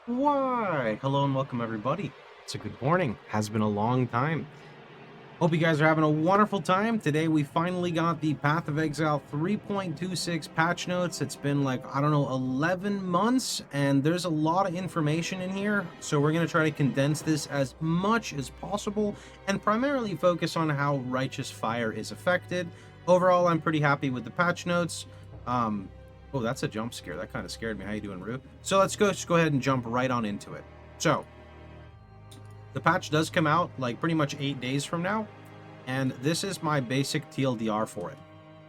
Why? Hello and welcome everybody. It's a good morning. Has been a long time. Hope you guys are having a wonderful time. Today we finally got the Path of Exile 3.26 patch notes. It's been like, I don't know, 11 months and there's a lot of information in here. So we're going to try to condense this as much as possible and primarily focus on how Righteous Fire is affected. Overall, I'm pretty happy with the patch notes. Oh, that's a jump scare. That kind of scared me. How you doing, Rue? So let's just go ahead and jump right on into it. So the patch does come out like pretty much 8 days from now, and this is my basic TLDR for it.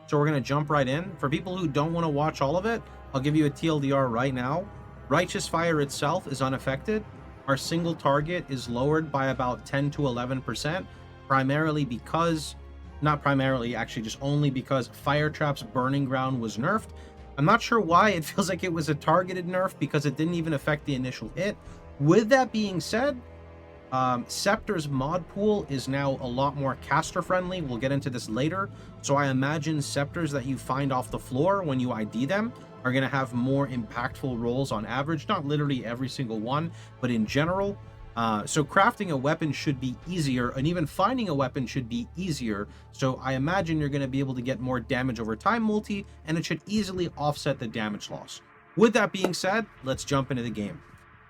So we're going to jump right in. For people who don't want to watch all of it, I'll give you a TLDR right now. Righteous Fire itself is unaffected. Our single target is lowered by about 10 to 11%, primarily because, not primarily, actually just only because Fire Trap's Burning Ground was nerfed. I'm not sure why. It feels like it was a targeted nerf because it didn't even affect the initial hit. With that being said, Scepter's mod pool is now a lot more caster friendly. We'll get into this later. So I imagine Scepters that you find off the floor when you ID them are going to have more impactful rolls on average. Not literally every single one, but in general. So crafting a weapon should be easier, and even finding a weapon should be easier. So I imagine you're going to be able to get more damage over time multi, and it should easily offset the damage loss. With that being said, let's jump into the game.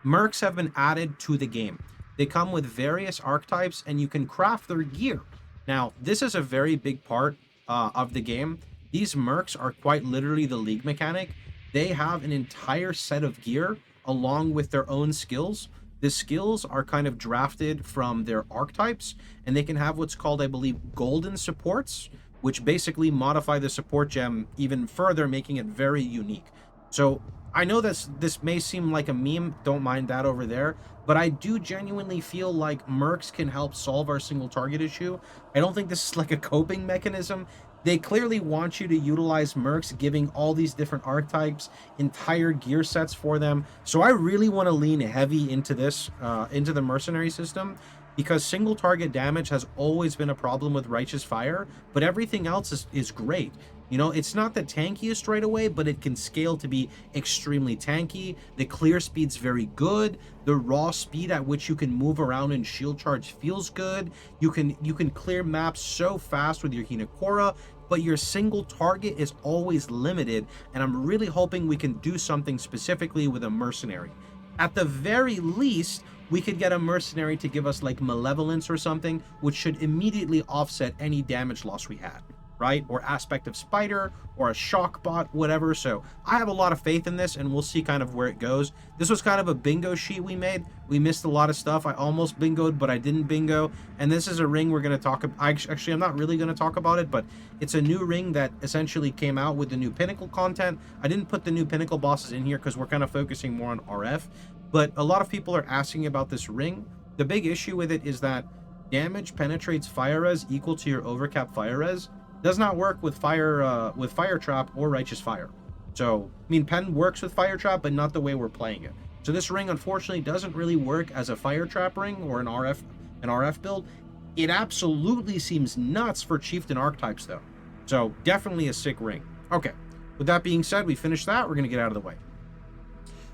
Merks have been added to the game. They come with various archetypes, and you can craft their gear. Now, this is a very big part of the game. These Merks are quite literally the League mechanic. They have an entire set of gear along with their own skills. The skills are kind of drafted from their archetypes, and they can have what's called, I believe, golden supports, which basically modify the support gem even further, making it very unique. So I know this may seem like a meme, don't mind that over there, but I do genuinely feel like Mercs can help solve our single target issue. I don't think this is like a coping mechanism. They clearly want you to utilize Mercs, giving all these different archetypes entire gear sets for them. So I really want to lean heavy into this, into the mercenary system, because single target damage has always been a problem with Righteous Fire, but everything else is great. You know, it's not the tankiest right away, but it can scale to be extremely tanky. The clear speed's very good. The raw speed at which you can move around and shield charge feels good. You can clear maps so fast with your Hinekora, but your single target is always limited, and I'm really hoping we can do something specifically with a mercenary. At the very least, we could get a mercenary to give us like malevolence or something, which should immediately offset any damage loss we had, right? Or aspect of spider or a shock bot, whatever. So I have a lot of faith in this, and we'll see kind of where it goes. This was kind of a bingo sheet we made. We missed a lot of stuff. I almost bingoed, but I didn't bingo. And this is a ring we're going to talk about. Actually, I'm not really going to talk about it, but it's a new ring that essentially came out with the new pinnacle content. I didn't put the new pinnacle bosses in here because we're kind of focusing more on RF, but a lot of people are asking about this ring. The big issue with it is that damage penetrates fire res equal to your overcap fire res. Does not work with fire trap or righteous fire. So I mean, pen works with fire trap, but not the way we're playing it. So this ring unfortunately doesn't really work as a fire trap ring or an RF build. It absolutely seems nuts for chieftain archetypes though. So definitely a sick ring. Okay, with that being said, we finished that. We're gonna get out of the way.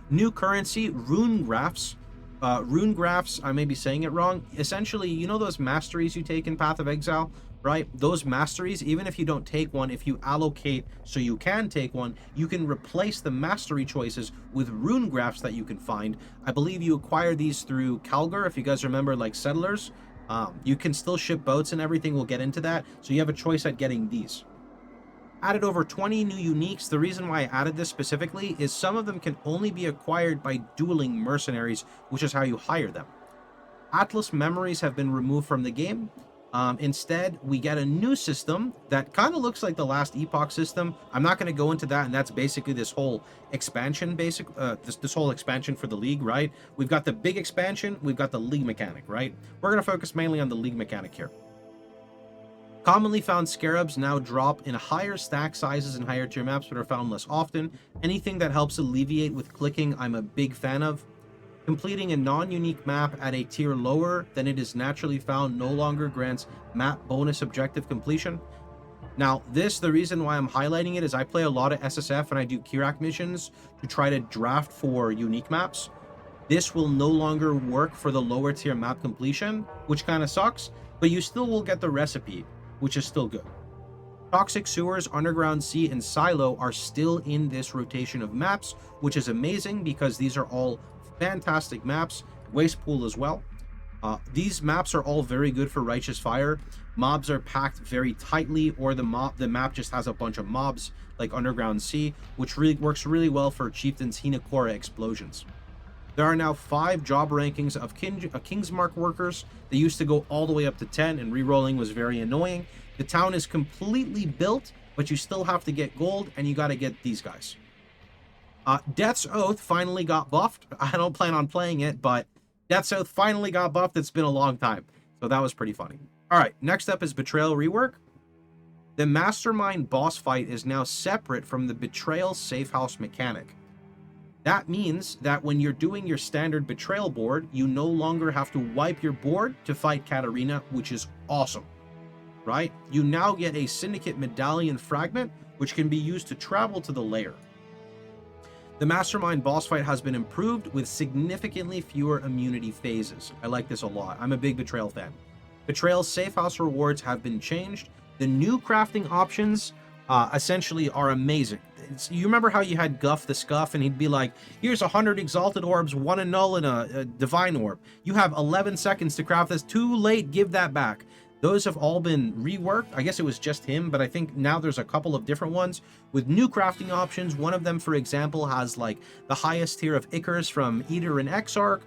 New currency, rune graphs. Rune graphs, I may be saying it wrong. Essentially, you know those masteries you take in Path of Exile, right? Those masteries, even if you don't take one, if you allocate so you can take one, you can replace the mastery choices with rune graphs that you can find. I believe you acquire these through Calgar, if you guys remember, like Settlers. You can still ship boats and everything. We'll get into that. So you have a choice at getting these. Added over 20 new uniques. The reason why I added this specifically is some of them can only be acquired by dueling mercenaries, which is how you hire them. Atlas memories have been removed from the game. Instead, we get a new system that kind of looks like the last Epoch system. I'm not going to go into that, and that's basically this whole expansion, this whole expansion for the League, right? We've got the big expansion, we've got the League mechanic, right? We're going to focus mainly on the League mechanic here. Commonly found scarabs now drop in higher stack sizes and higher tier maps, but are found less often. Anything that helps alleviate with clicking, I'm a big fan of. Completing a non-unique map at a tier lower than it is naturally found no longer grants map bonus objective completion. Now, the reason why I'm highlighting it is I play a lot of SSF and I do Kirak missions to try to draft for unique maps. This will no longer work for the lower tier map completion, which kind of sucks, but you still will get the recipe, which is still good. Toxic Sewers, Underground Sea, and Silo are still in this rotation of maps, which is amazing because these are all fantastic maps. Waste Pool as well. These maps are all very good for Righteous Fire. Mobs are packed very tightly, or the map just has a bunch of mobs like Underground Sea, which really works really well for Chieftain's Hinakora explosions. There are now 5 job rankings of Kingsmark workers. They used to go all the way up to 10, and rerolling was very annoying. The town is completely built, but you still have to get gold, and you got to get these guys. Death's Oath finally got buffed. I don't plan on playing it, but Death's Oath finally got buffed. It's been a long time, so that was pretty funny. All right, next up is Betrayal rework. The Mastermind boss fight is now separate from the Betrayal safe house mechanic. That means that when you're doing your standard Betrayal board, you no longer have to wipe your board to fight Katarina, which is awesome, right? You now get a Syndicate Medallion fragment, which can be used to travel to the lair. The Mastermind boss fight has been improved with significantly fewer immunity phases. I like this a lot. I'm a big Betrayal fan. Betrayal safe house rewards have been changed. The new crafting options essentially are amazing. You remember how you had Guff the Scuff, and he'd be like, here's 100 Exalted Orbs, 1 a Null, and a Divine Orb. You have 11 seconds to craft this. Too late, give that back. Those have all been reworked. I guess it was just him, but I think now there's a couple of different ones with new crafting options. One of them, for example, has like the highest tier of Icarus from Eater and Exarch.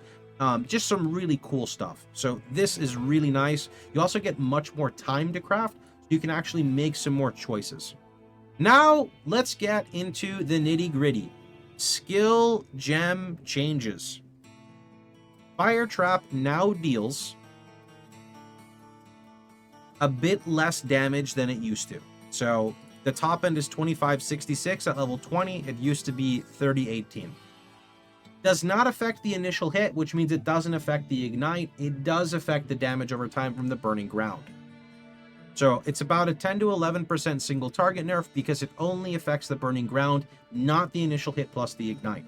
Just some really cool stuff. So this is really nice. You also get much more time to craft, so you can actually make some more choices. Now, let's get into the nitty-gritty. Skill gem changes. Fire Trap now deals a bit less damage than it used to. So the top end is 2566 at level 20. It used to be 3018. Does not affect the initial hit, which means it doesn't affect the ignite. It does affect the damage over time from the burning ground. So it's about a 10 to 11% single target nerf because it only affects the burning ground, not the initial hit plus the ignite.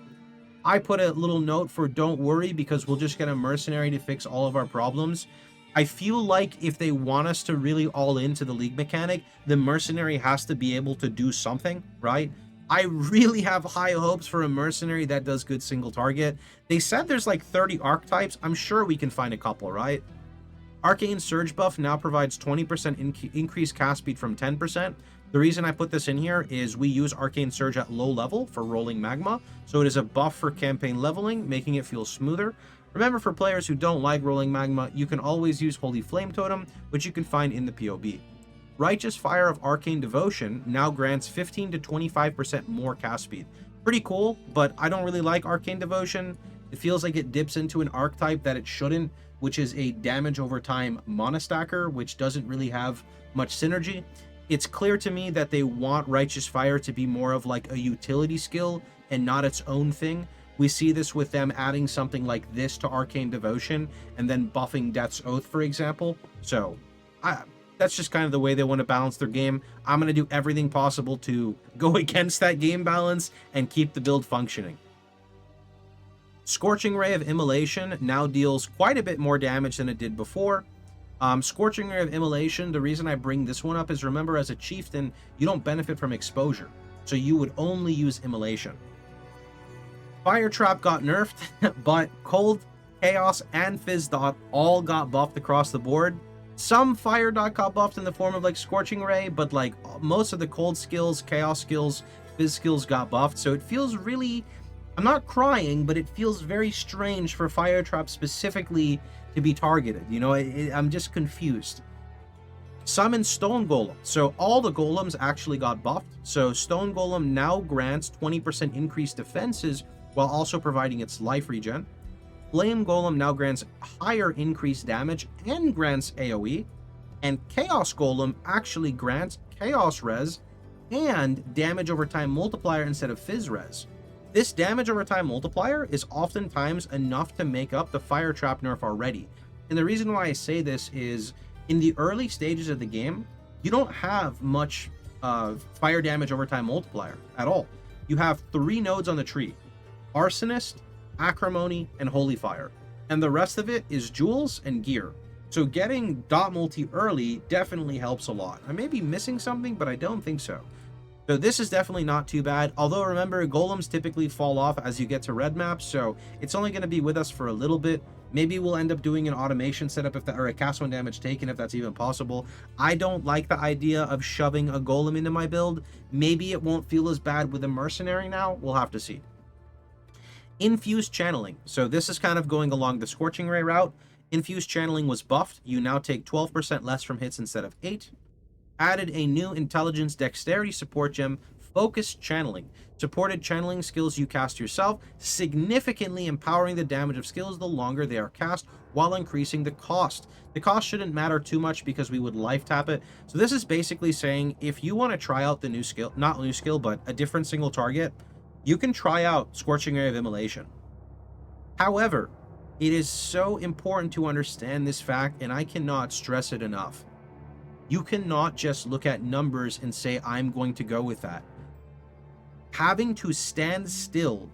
I put a little note for don't worry because we'll just get a mercenary to fix all of our problems. I feel like if they want us to really all into the league mechanic, the mercenary has to be able to do something, right? I really have high hopes for a mercenary that does good single target. They said there's like 30 archetypes. I'm sure we can find a couple, right? Arcane Surge buff now provides 20% increased cast speed from 10%. The reason I put this in here is we use Arcane Surge at low level for rolling magma, so it is a buff for campaign leveling, making it feel smoother. Remember, for players who don't like rolling magma, you can always use Holy Flame Totem, which you can find in the POB. Righteous Fire of Arcane Devotion now grants 15 to 25% more cast speed. Pretty cool, but I don't really like Arcane Devotion. It feels like it dips into an archetype that it shouldn't, which is a damage over time monostacker, which doesn't really have much synergy. It's clear to me that they want Righteous Fire to be more of like a utility skill and not its own thing. We see this with them adding something like this to Arcane Devotion and then buffing Death's Oath, for example. So that's just kind of the way they want to balance their game. I'm going to do everything possible to go against that game balance and keep the build functioning. Scorching Ray of Immolation now deals quite a bit more damage than it did before. Scorching Ray of Immolation, the reason I bring this one up is, remember, as a chieftain, you don't benefit from exposure, so you would only use Immolation. Fire Trap got nerfed, but Cold, Chaos, and Fizz Dot all got buffed across the board. Some Fire Dot got buffed in the form of like Scorching Ray, but like most of the Cold skills, Chaos skills, Fizz skills got buffed, so it feels really... I'm not crying, but it feels very strange for Fire Trap specifically to be targeted. You know, I'm just confused. Summon Stone Golem. So all the golems actually got buffed. So Stone Golem now grants 20% increased defenses while also providing its life regen. Flame Golem now grants higher increased damage and grants AoE. And Chaos Golem actually grants Chaos Res and damage over time multiplier instead of Fizz Res. This damage over time multiplier is oftentimes enough to make up the Fire Trap nerf already. And the reason why I say this is, in the early stages of the game, you don't have much fire damage over time multiplier at all. You have 3 nodes on the tree: Arsonist, Acrimony, and Holy Fire. And the rest of it is jewels and gear. So getting dot multi early definitely helps a lot. I may be missing something, but I don't think so. So this is definitely not too bad. Although remember, golems typically fall off as you get to red maps, so it's only going to be with us for a little bit. Maybe we'll end up doing an automation setup if that, or a cast 1 damage taken if that's even possible. I don't like the idea of shoving a golem into my build. Maybe it won't feel as bad with a mercenary now. We'll have to see. Infused channeling. So this is kind of going along the Scorching Ray route. Infused channeling was buffed. You now take 12% less from hits instead of 8. Added a new intelligence dexterity support gem, focused channeling. Supported channeling skills you cast yourself, significantly empowering the damage of skills the longer they are cast while increasing the cost. The cost shouldn't matter too much because we would life tap it. So this is basically saying if you want to try out the new skill, not new skill, but a different single target, you can try out Scorching Ray of Immolation. However, it is so important to understand this fact, and I cannot stress it enough. You cannot just look at numbers and say, I'm going to go with that. Having to stand still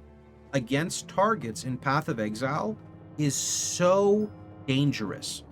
against targets in Path of Exile is so dangerous.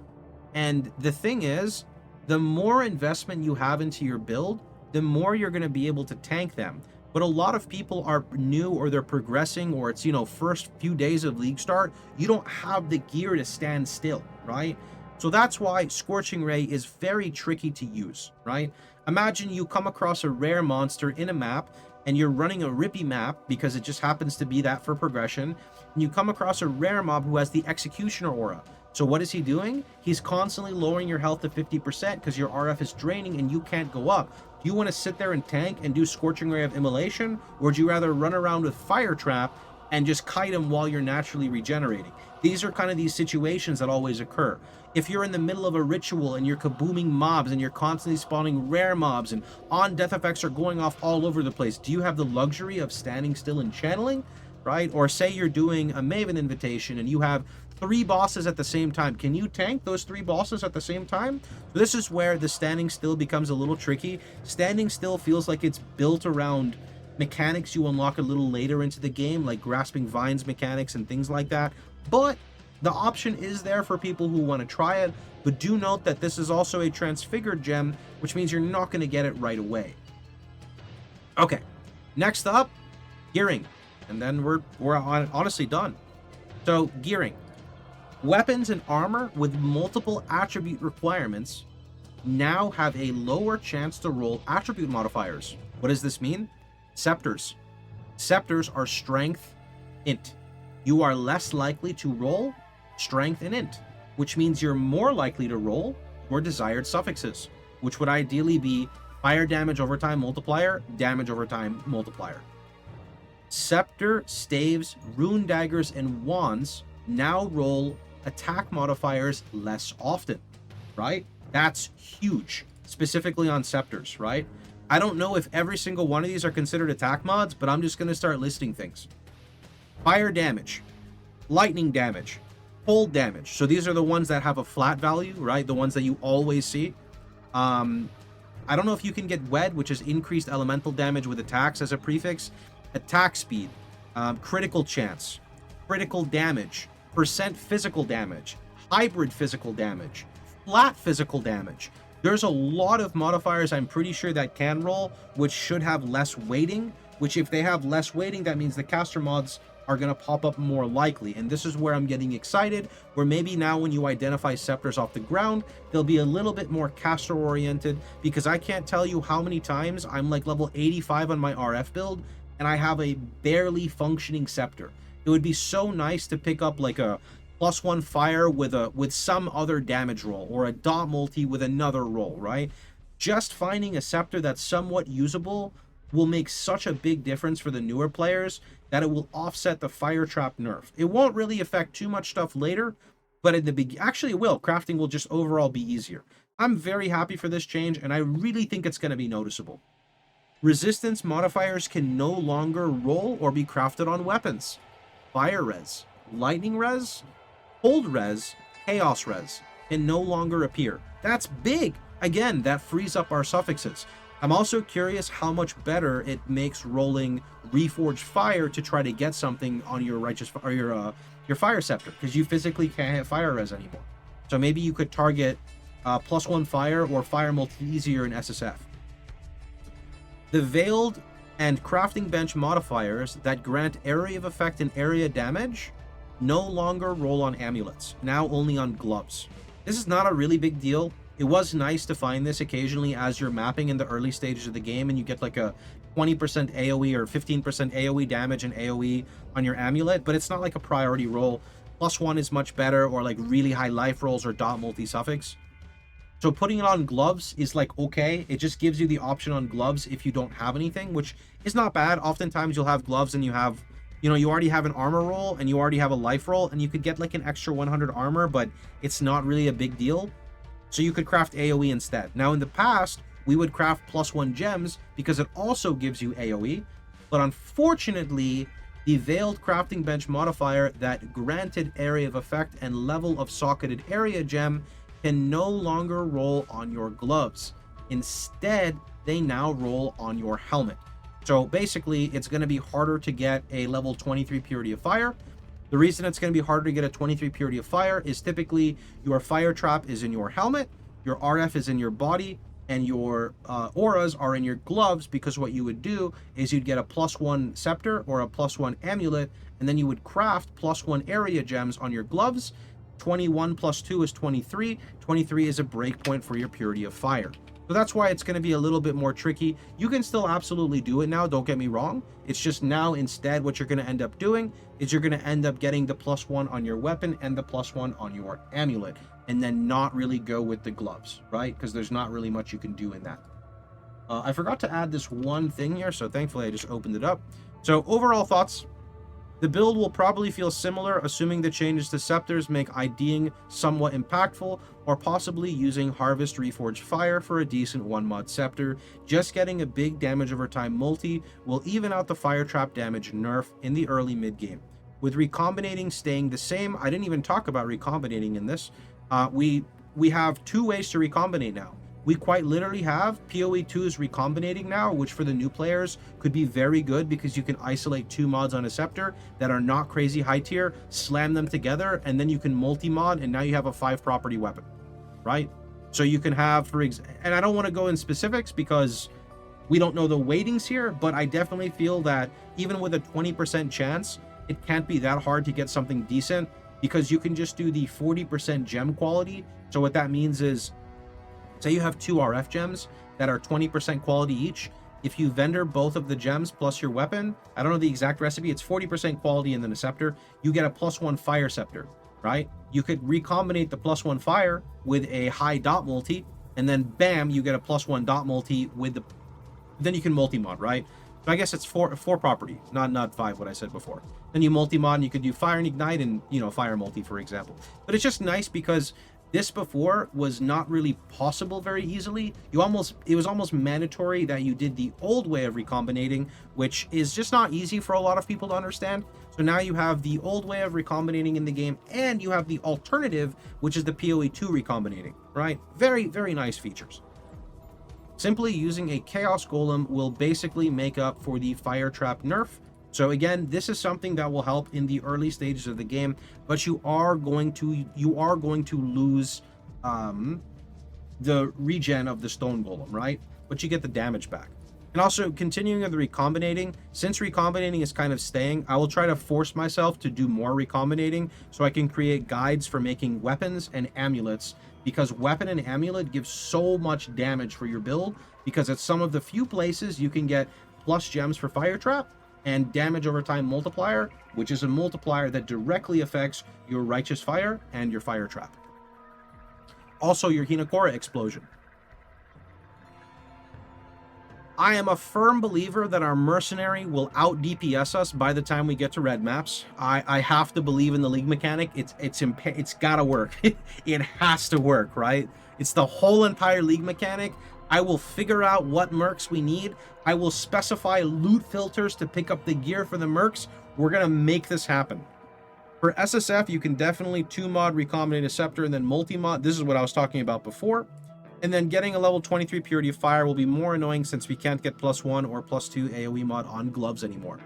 And the thing is, the more investment you have into your build, the more you're going to be able to tank them. But a lot of people are new, or they're progressing, or it's, first few days of league start. You don't have the gear to stand still, right? So that's why Scorching Ray is very tricky to use, right? Imagine you come across a rare monster in a map and you're running a rippy map because it just happens to be that for progression. And you come across a rare mob who has the Executioner aura. So what is he doing? He's constantly lowering your health to 50% because your RF is draining and you can't go up. Do you want to sit there and tank and do Scorching Ray of Immolation? Or would you rather run around with Fire Trap and just kite him while you're naturally regenerating? These are kind of these situations that always occur. If you're in the middle of a ritual and you're kabooming mobs and you're constantly spawning rare mobs and on-death effects are going off all over the place, do you have the luxury of standing still and channeling, right? Or say you're doing a Maven invitation and you have 3 bosses at the same time. Can you tank those 3 bosses at the same time? This is where the standing still becomes a little tricky. Standing still feels like it's built around mechanics you unlock a little later into the game, like grasping vines mechanics and things like that. But the option is there for people who want to try it, but do note that this is also a transfigured gem, which means you're not going to get it right away. Okay, next up, gearing, and then we're honestly done. So gearing, weapons and armor with multiple attribute requirements now have a lower chance to roll attribute modifiers. What does this mean? Scepters. Scepters are strength, int. You are less likely to roll strength and int, which means you're more likely to roll your desired suffixes, which would ideally be fire damage over time multiplier, damage over time multiplier. Scepter, staves, rune daggers, and wands now roll attack modifiers less often, right? That's huge, specifically on scepters, right? I don't know if every single one of these are considered attack mods, but I'm just going to start listing things. Fire damage, lightning damage, cold damage. So these are the ones that have a flat value, right? The ones that you always see. I don't know if you can get wed, which is increased elemental damage with attacks as a prefix. Attack speed, critical chance, critical damage, percent physical damage, hybrid physical damage, flat physical damage. There's a lot of modifiers I'm pretty sure that can roll, which should have less weighting, which if they have less weighting, that means the caster mods are going to pop up more likely. And this is where I'm getting excited, where maybe now when you identify scepters off the ground, they'll be a little bit more caster oriented, because I can't tell you how many times I'm like level 85 on my RF build and I have a barely functioning scepter. It would be so nice to pick up like a +1 fire with some other damage roll, or a dot multi with another roll, right? Just finding a scepter that's somewhat usable will make such a big difference for the newer players that it will offset the fire trap nerf. It won't really affect too much stuff later, but at the beginning, actually it will. Crafting will just overall be easier. I'm very happy for this change, and I really think it's going to be noticeable. Resistance modifiers can no longer roll or be crafted on weapons. Fire res, lightning res, cold res, chaos res can no longer appear. That's big. Again, that frees up our suffixes. I'm also curious how much better it makes rolling Reforged Fire to try to get something on your Righteous or your Fire Scepter, because you physically can't hit Fire Res anymore. So maybe you could target +1 Fire or Fire Multi easier in SSF. The Veiled and Crafting Bench modifiers that grant area of effect and area damage no longer roll on amulets, now only on gloves. This is not a really big deal. It was nice to find this occasionally as you're mapping in the early stages of the game and you get like a 20% AoE or 15% AoE damage and AoE on your amulet, but it's not like a priority roll. +1 is much better, or like really high life rolls or dot multi-suffix. So putting it on gloves is like okay. It just gives you the option on gloves if you don't have anything, which is not bad. Oftentimes you'll have gloves and you have, you already have an armor roll and you already have a life roll and you could get like an extra 100 armor, but it's not really a big deal. So you could craft AoE instead. Now in the past, we would craft +1 gems because it also gives you AoE, but unfortunately, the Veiled Crafting Bench modifier that granted area of effect and level of socketed area gem can no longer roll on your gloves. Instead, they now roll on your helmet. So basically, it's going to be harder to get a level 23 Purity of Fire. The reason it's going to be harder to get a 23 Purity of Fire is typically your Fire Trap is in your helmet, your RF is in your body, and your auras are in your gloves, because what you would do is you'd get a +1 scepter or a +1 amulet, and then you would craft +1 area gems on your gloves. 21 + 2 is 23. 23 is a breakpoint for your Purity of Fire. So that's why it's going to be a little bit more tricky. You can still absolutely do it now, don't get me wrong. It's just now instead what you're going to end up doing is you're going to end up getting the +1 on your weapon and the +1 on your amulet, and then not really go with the gloves, right? Because there's not really much you can do in that. I forgot to add this one thing here, so thankfully I just opened it up. So overall thoughts. The build will probably feel similar, assuming the changes to scepters make IDing somewhat impactful, or possibly using Harvest Reforged Fire for a decent 1-mod scepter. Just getting a big damage over time multi will even out the Fire Trap damage nerf in the early mid-game. With recombinating staying the same, I didn't even talk about recombinating in this. We have 2 ways to recombinate now. We quite literally have POE2's recombinating now, which for the new players could be very good because you can isolate 2 mods on a scepter that are not crazy high tier, slam them together, and then you can multi-mod, and now you have a 5 property weapon, right? So you can have, and I don't want to go in specifics because we don't know the weightings here, but I definitely feel that even with a 20% chance, it can't be that hard to get something decent, because you can just do the 40% gem quality. So what that means is, say you have 2 RF gems that are 20% quality each. If you vendor both of the gems plus your weapon, I don't know the exact recipe, it's 40% quality and then a scepter, you get a +1 fire scepter, right? You could recombinate the +1 fire with a high dot multi, and then bam, you get a +1 dot multi with the, then you can multi-mod, right? So I guess it's 4 property, not 5, what I said before. Then you multi-mod and you could do fire and ignite and, fire multi, for example. But it's just nice because this before was not really possible very easily. It was almost mandatory that you did the old way of recombinating, which is just not easy for a lot of people to understand. So now you have the old way of recombinating in the game, and you have the alternative, which is the POE2 recombinating, right? Very, very nice features. Simply using a Chaos Golem will basically make up for the Fire Trap nerf. So again, this is something that will help in the early stages of the game, but you are going to lose the regen of the Stone Golem, right? But you get the damage back. And also, continuing with the recombinating, since recombinating is kind of staying, I will try to force myself to do more recombinating so I can create guides for making weapons and amulets, because weapon and amulet give so much damage for your build, because it's some of the few places you can get plus gems for Fire Trap and damage over time multiplier, which is a multiplier that directly affects your Righteous Fire and your Fire Trap. Also, your Hinakora explosion. I am a firm believer that our mercenary will out DPS us by the time we get to red maps. I have to believe in the league mechanic. It's gotta work. It has to work, right? It's the whole entire league mechanic. I will figure out what mercs we need. I will specify loot filters to pick up the gear for the mercs. We're gonna make this happen. For SSF, you can definitely 2-mod recombinate a scepter and then multi-mod. This is what I was talking about before. And then getting a level 23 Purity of Fire will be more annoying since we can't get +1 or +2 AoE mod on gloves anymore.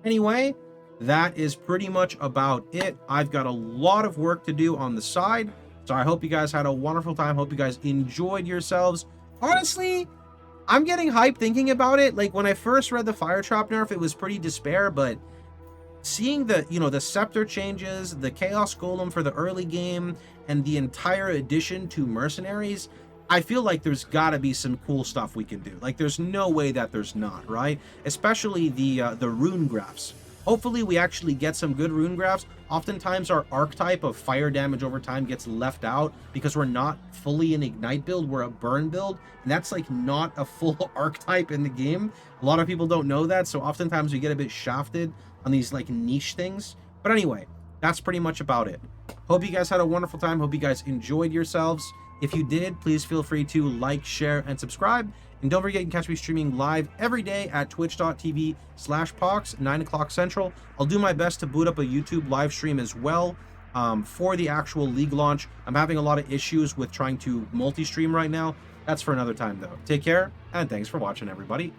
Anyway, that is pretty much about it. I've got a lot of work to do on the side, so I hope you guys had a wonderful time. Hope you guys enjoyed yourselves. Honestly, I'm getting hyped thinking about it. Like, when I first read the Fire Trap nerf, it was pretty despair, but seeing the, the scepter changes, the Chaos Golem for the early game, and the entire addition to Mercenaries, I feel like there's got to be some cool stuff we can do. Like, there's no way that there's not, right? Especially the rune graphs. Hopefully we actually get some good rune graphs. Oftentimes our archetype of fire damage over time gets left out because we're not fully an ignite build, we're a burn build, and that's like not a full archetype in the game. A lot of people don't know that, so oftentimes we get a bit shafted on these like niche things. But anyway, that's pretty much about it. Hope you guys had a wonderful time. Hope you guys enjoyed yourselves. If you did, please feel free to like, share, and subscribe. And don't forget, you can catch me streaming live every day at twitch.tv/Pohx, 9 o'clock Central. I'll do my best to boot up a YouTube live stream as well for the actual league launch. I'm having a lot of issues with trying to multi-stream right now. That's for another time, though. Take care, and thanks for watching, everybody.